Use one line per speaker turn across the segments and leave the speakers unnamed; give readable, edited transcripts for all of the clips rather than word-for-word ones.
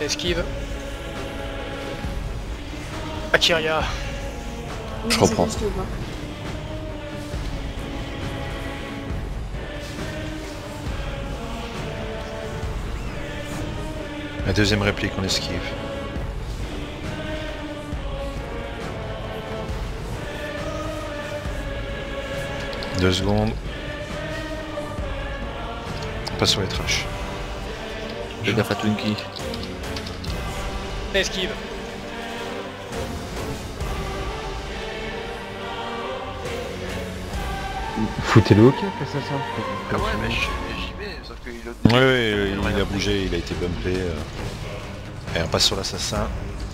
Ça esquive. Akiria.
Je reprends.
La deuxième réplique, on esquive. Deux secondes. On passe sur les trashs.
Fais gaffe à Twinkie.
Ça esquive.
Foutez-le au cap, assassin.
Ah ouais, mais j'y vais, sauf qu'il a...
Il a bougé, il a été bumpé. Et on passe sur l'assassin.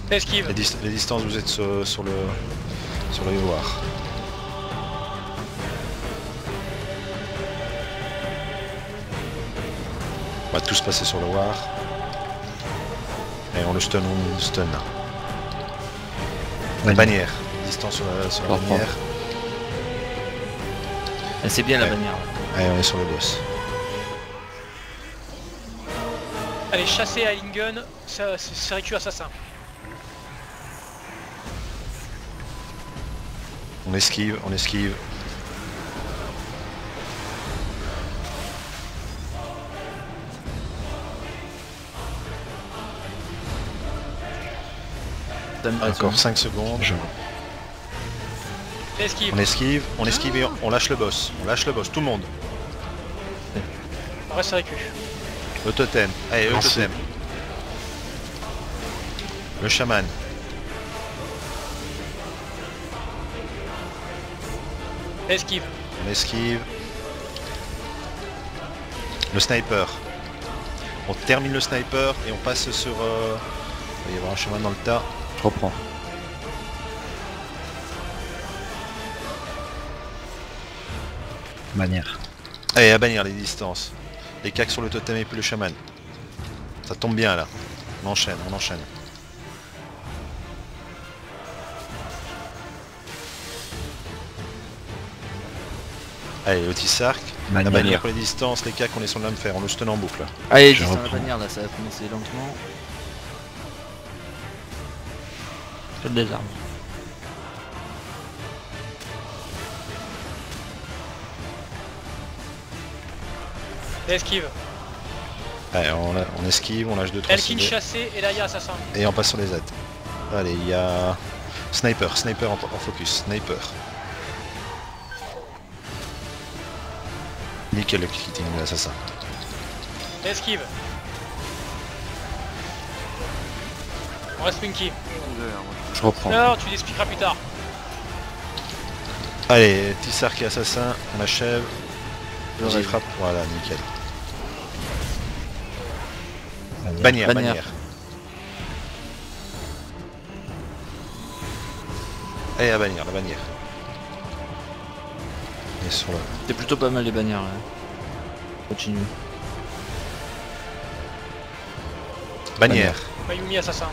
Ça esquive.
Les distances, vous êtes sur le voir. On va tous passer sur le war. Et on le stun, on le stun. La bannière. Distance sur la bannière.
C'est bien la bannière.
Allez, on est sur le boss.
Allez, chasser à Lingen, c'est récu assassin.
On esquive, on esquive. Encore 5 secondes.
Esquive.
On esquive et on lâche le boss. On lâche le boss, tout le monde.
On reste récu.
Le totem. Allez, le totem. Le chaman.
Esquive.
On esquive. Le sniper. On termine le sniper et on passe sur... Il va y avoir un chaman dans le tas.
Je reprends. Bannière.
Allez, à bannir les distances. Les cacs sur le totem et puis le chaman. Ça tombe bien là. On enchaîne, on enchaîne. Allez, le Tissark. La bannière pour les distances, les cacs, on est sur le même fer, on le stun en boucle.
Allez, juste dans la bannière là, ça va commencer lentement. Faites des armes.
Esquive.
Allez, on esquive, on lâche 2-3
Elkin chassé et là il y a assassin.
Et on passe sur les Z. Allez, il y a... Sniper en focus, sniper. Nickel le kitting de l'assassin.
Esquive. On reste Winky.
Je reprends.
Non, tu l'expliqueras plus tard.
Allez, Tissark et assassin, on achève. J'y frappe, voilà, nickel. Bannière. Allez, la bannière. Et sur le...
C'est plutôt pas mal les bannières là. Continue.
Bannière.
Mayumi assassin.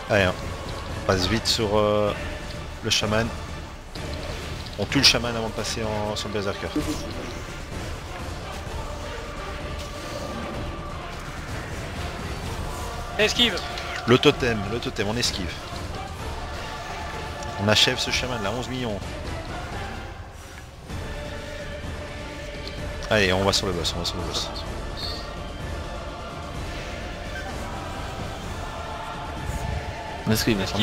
Allez, on passe vite sur le chaman. On tue le chaman avant de passer sur le berserker.
Esquive.
Le totem, on esquive. On achève ce chaman là, 11 millions. Allez, on va sur le boss,
On esquive.
On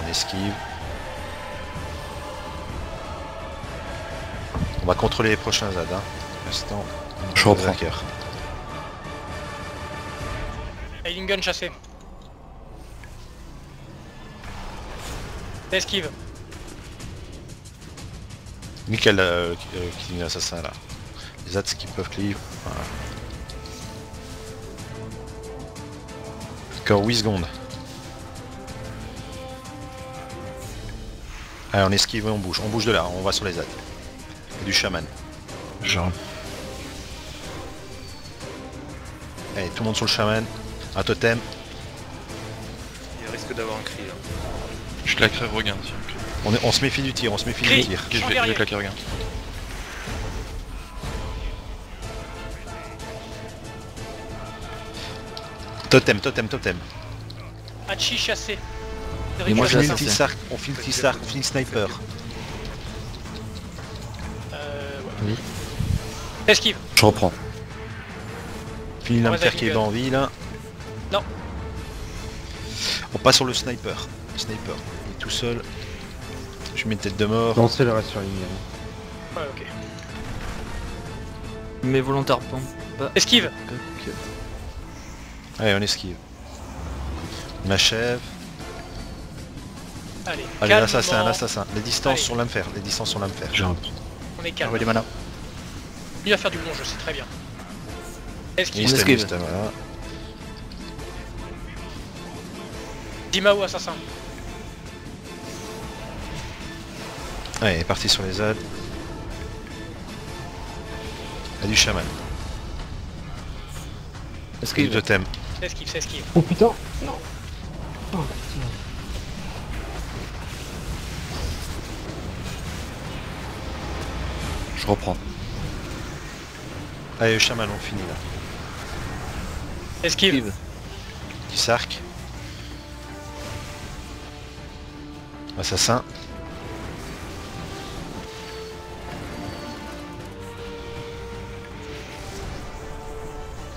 esquive. On va contrôler les prochains ZAD. Hein. Pour l'instant,
je reprends.
Eilingen chassé. Esquive.
Nickel qui est l'assassin là. Les ZAD qui peuvent cleave. Voilà. Encore 8 secondes. Allez, on esquive et on bouge. On bouge de là, on va sur les ZAD. Et du chaman. Allez, tout le monde sur le chaman. Un totem.
Il risque d'avoir un cri là.
Je claquerai regain.
On se méfie du tir,
Je vais claquer regain.
Totem, totem, totem.
Hachi chassé.
Et moi,
On
j'ai
finit le
assassin.
T-Sark, on finit le T-Sark, on finit le sniper.
Ouais.
Oui.
Esquive.
Je reprends.
Fini
On
l'Amfer
reste
qui est
avec
en vie là.
Non.
On passe sur le sniper. Le sniper, il est tout seul. Je mets une tête de mort.
Lancez le reste sur ligne.
Ouais, ok.
Mais volontaire pompe.
Esquive.
Allez, on esquive. On achève.
Allez,
Allez,
calmement.
l'assassin, l'assassin. Les distances
Allez.
sur l'Amfer, les distances sur l'Amfer.
On est calme.
les manas.
Lui à faire du bon jeu, c'est très bien. Esquive.
Mist,
esquive.
Mist, voilà.
Dimao assassin.
Allez, est parti sur les ZAD. Il y a du chaman.
Est-ce
Du
qu'il
totem.
Esquive, c'est esquive.
Oh putain. Non. Oh putain.
Je reprends.
Allez, le chaman, on finit là.
Esquive.
Petit sark. Assassin.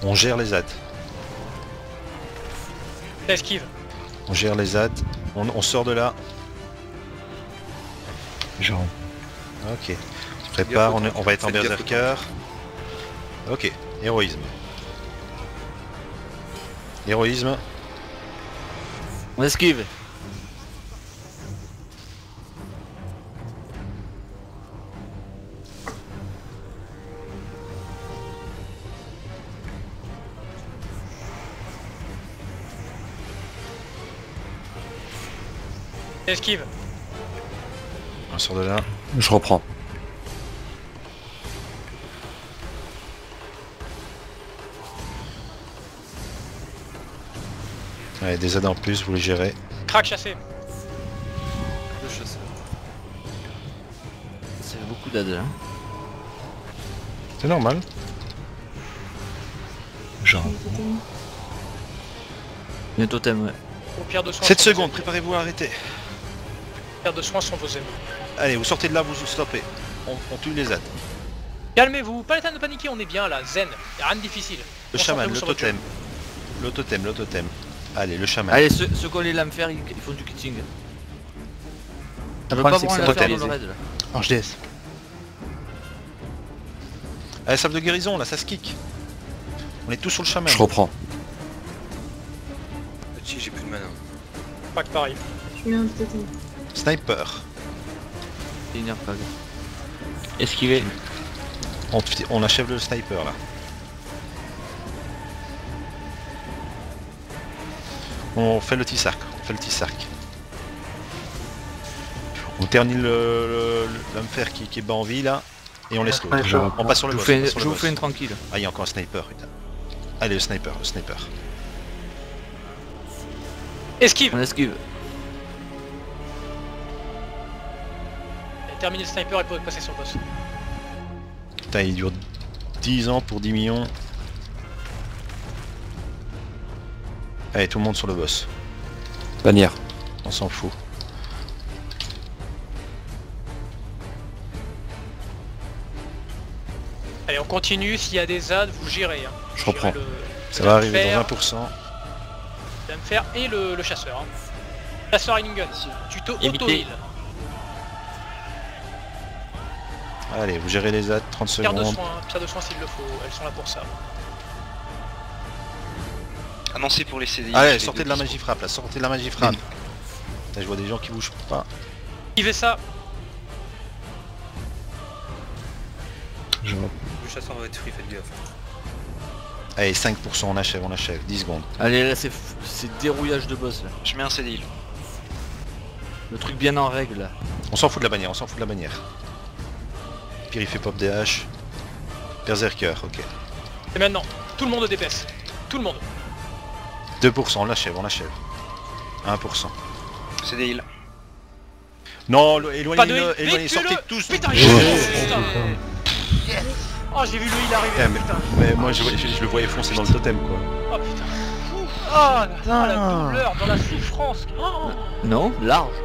On gère les ZAD.
Esquive.
On gère les ZAD. On sort de là.
Genre.
Ok. On se prépare, on va être en
Faites gaffe au
berserker. Ok. Héroïsme. Héroïsme.
On esquive.
Esquive.
On sort de là.
Je reprends.
Allez, des ZAD en plus, vous les gérez.
Crack chassé.
Le chasseur.
Ça fait beaucoup d'AD. Hein.
C'est normal.
Genre.
Les totems, ouais.
Au pire de soins.
7
sont vos
secondes,
ennemis.
préparez-vous à arrêter.
Au pire de soins sont vos ennemis.
Allez, vous sortez de là, vous stoppez. On tue les ZAD.
Calmez-vous, pas le temps de paniquer, on est bien là, zen. Y'a rien de difficile.
Le chaman,
Concentrez-vous
le
sur votre
totem. Le totem, le totem. Allez, le chaman.
Allez, ceux qui ont les lames fer, ils font du kitting. Ça peut
problème,
pas
c'est
voir
que
la
c'est
faire dans
totemisé.
le raid là.
En JDS.
Allez, sable de guérison, là, ça se kick. On est tous sur le chaman.
Je reprends.
Si, j'ai plus de mana.
jeu. Pas que pareil.
Je mets un totem.
Sniper.
C'est une airpag. Esquiver.
On achève le sniper là. On fait le T-Sark. On fait le T-Sark. On termine l'Amfer qui est bas en vie là. Et on laisse l'autre. On passe sur le
Je
boss.
vous
on passe
fais,
sur
je
le
vous
boss.
fais une tranquille.
Ah, il y a encore un sniper, putain. Allez, le sniper, le sniper.
Esquive.
On esquive.
Et terminer le sniper et pour passer sur le boss.
Putain, il dure 10 ans pour 10 millions. Allez, tout le monde sur le boss.
Bannière.
On s'en fout.
Allez, on continue, s'il y a des ZAD, vous gérez. Hein.
Je
Gérez
reprends.
Ça va arriver
Fer,
dans 1%.
L'Amfer et le chasseur. Hein. Chasseur Healing Gun. Tuto auto-heal.
Allez, vous gérez les ZAD, 30
Pierre de
secondes.
soin s'il le faut, elles sont là pour ça.
Annoncé pour les CDI.
Allez,
les
sortez
deux
de la
dispo.
magie frappe là, sortez de la magie frappe. Là, je vois des gens qui bougent pas.
Esquivez ça.
Genre.
Le chasseur va être free, faites gaffe.
Allez, 5%, on achève, 10 secondes.
Allez, là c'est dérouillage de boss là.
Je mets un CDI.
Le truc bien en règle là.
On s'en fout de la bannière, on s'en fout de la bannière. Pire il fait pop DH. Berserker, ok.
Et maintenant, tout le monde au DPS. Tout le monde.
2%, on l'achève, 1%.
CDI.
Non,
Pas de
éloignez-le,
heal.
éloignez,
Vite,
sortez
tuez-le.
tous.
Putain,
Ouais.
putain. Oh, j'ai vu le heal arriver,
Eh,
putain.
Mais moi je le voyais foncer dans le totem quoi.
Oh putain. Oh la douleur, dans la souffrance. Oh.
Non, large.